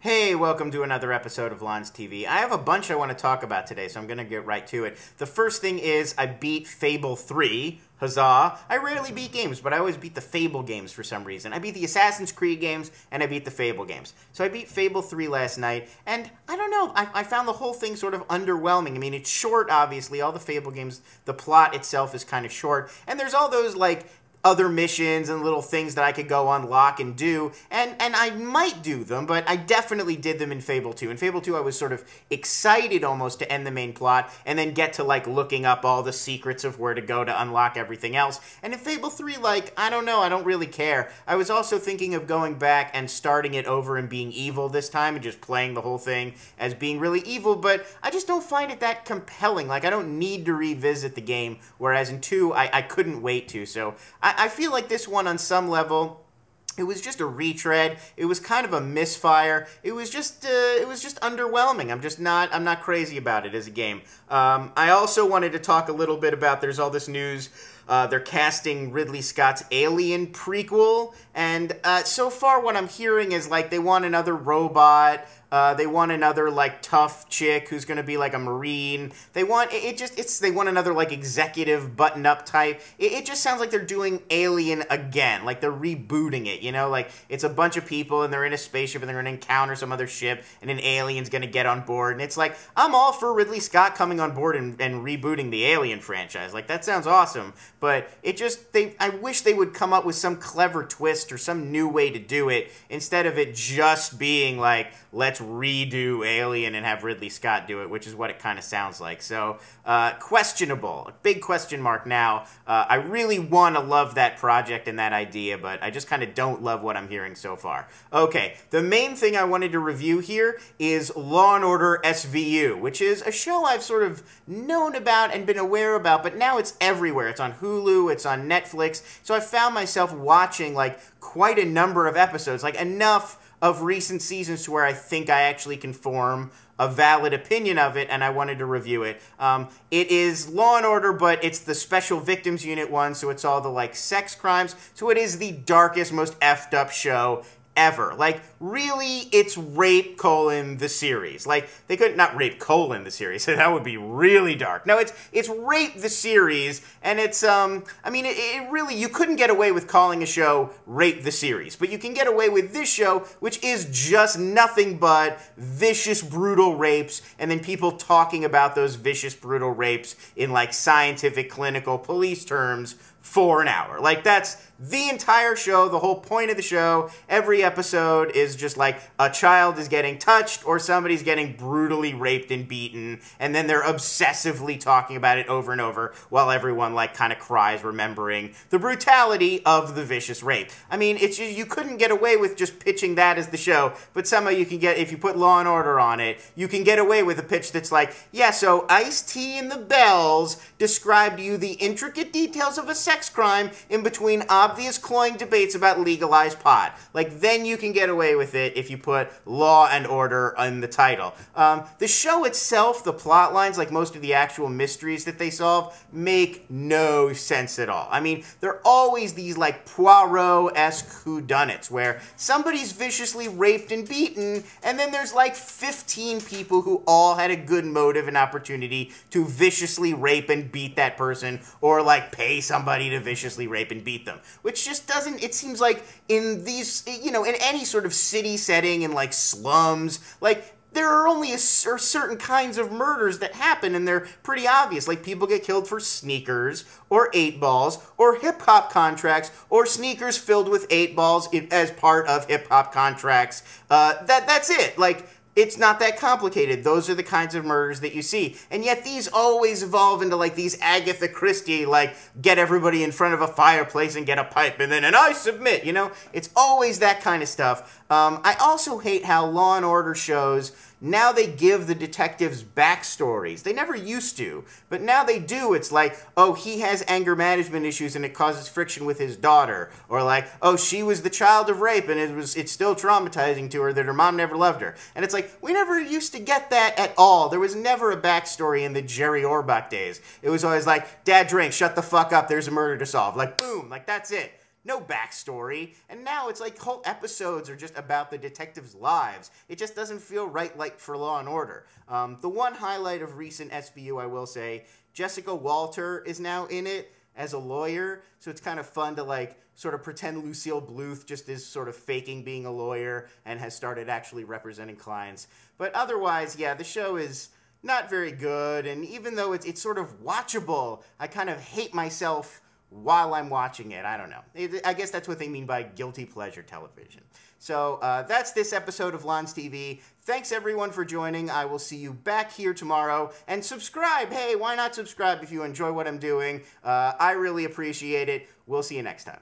Hey, welcome to another episode of LonsTV. I have a bunch I want to talk about today, so I'm going to get right to it. The first thing is I beat Fable III. Huzzah. I rarely beat games, but I always beat the Fable games for some reason. I beat the Assassin's Creed games, and I beat the Fable games. So I beat Fable 3 last night, and I don't know, I found the whole thing sort of underwhelming. I mean, it's short, obviously. All the Fable games, the plot itself is kind of short, and there's all those, like, other missions and little things that I could go unlock and do, and I might do them, but I definitely did them in Fable 2. In Fable 2, I was sort of excited almost to end the main plot, and then get to, like, looking up all the secrets of where to go to unlock everything else. And in Fable 3, like, I don't know, I don't really care. I was also thinking of going back and starting it over and being evil this time, and just playing the whole thing as being really evil, but I just don't find it that compelling. Like, I don't need to revisit the game, whereas in 2, I couldn't wait to, so I feel like this one, on some level, it was just a retread. It was kind of a misfire. It was just underwhelming. I'm not crazy about it as a game. I also wanted to talk a little bit about, there's all this news. They're casting Ridley Scott's Alien prequel, and so far what I'm hearing is, like, they want another robot. They want another, like, tough chick who's going to be, like, a Marine. They want, they want another, like, executive button-up type. It just sounds like they're doing Alien again. Like, they're rebooting it, you know? Like, it's a bunch of people, and they're in a spaceship, and they're going to encounter some other ship, and an alien's going to get on board. And it's like, I'm all for Ridley Scott coming on board and rebooting the Alien franchise. Like, that sounds awesome. But it just, I wish they would come up with some clever twist or some new way to do it, instead of it just being, like, let's redo Alien and have Ridley Scott do it, which is what it kind of sounds like. So, questionable. A big question mark now. I really want to love that project and that idea, but I just kind of don't love what I'm hearing so far. Okay, the main thing I wanted to review here is Law & Order SVU, which is a show I've sort of known about and been aware about, but now it's everywhere. It's on Hulu, it's on Netflix, so I found myself watching, like, quite a number of episodes, like, enough of recent seasons to where I think I actually can form a valid opinion of it, and I wanted to review it. It is Law & Order, but it's the Special Victims Unit one, so it's all the, like, sex crimes. So it is the darkest, most effed up show ever. Like, really, it's Rape: the series. Like, they couldn't, not Rape: the series. That would be really dark. No, it's Rape the series, and it's, I mean, it really, you couldn't get away with calling a show Rape the series, but you can get away with this show, which is just nothing but vicious, brutal rapes, and then people talking about those vicious, brutal rapes in, like, scientific, clinical, police terms for an hour. Like, that's the entire show, the whole point of the show. Every episode is just like a child is getting touched or somebody's getting brutally raped and beaten, and then they're obsessively talking about it over and over while everyone, like, kind of cries, remembering the brutality of the vicious rape. I mean, it's just, you couldn't get away with just pitching that as the show, but somehow you can get, if you put Law & Order on it, you can get away with a pitch that's like, yeah, so Ice-T and the Bells describe to you the intricate details of a sex crime in between obvious cloying debates about legalized pot. Like, then you can get away with it if you put Law and Order in the title. The show itself, the plot lines, like most of the actual mysteries that they solve, make no sense at all. I mean, they're always these, like, Poirot-esque whodunits, where somebody's viciously raped and beaten, and then there's, like, 15 people who all had a good motive and opportunity to viciously rape and beat that person, or, like, pay somebody to viciously rape and beat them. Which just doesn't, it seems like in these, you know, in any sort of city setting, in, like, slums, like, there are only certain kinds of murders that happen, and they're pretty obvious. Like, people get killed for sneakers, or 8-balls, or hip-hop contracts, or sneakers filled with 8-balls as part of hip-hop contracts. That's it. Like, it's not that complicated. Those are the kinds of murders that you see. And yet these always evolve into, like, these Agatha Christie, like, get everybody in front of a fireplace and get a pipe, and then, and I submit, you know? It's always that kind of stuff. I also hate how Law & Order shows, now they give the detectives backstories. They never used to, but now they do. It's like, oh, he has anger management issues and it causes friction with his daughter. Or like, oh, she was the child of rape and it's still traumatizing to her that her mom never loved her. And it's like, we never used to get that at all. There was never a backstory in the Jerry Orbach days. It was always like, Dad drinks, shut the fuck up, there's a murder to solve. Like, boom, like, that's it. no backstory, and now it's like whole episodes are just about the detectives' lives. It just doesn't feel right like for Law and Order. The one highlight of recent SVU, I will say, Jessica Walter is now in it as a lawyer, so it's kind of fun to like sort of pretend Lucille Bluth just is sort of faking being a lawyer and has started actually representing clients. But otherwise, yeah, the show is not very good, and even though it's sort of watchable, I kind of hate myself while I'm watching it. I don't know. I guess that's what they mean by guilty pleasure television. So that's this episode of LonsTV. Thanks everyone for joining. I will see you back here tomorrow. And subscribe. Hey, why not subscribe if you enjoy what I'm doing? I really appreciate it. We'll see you next time.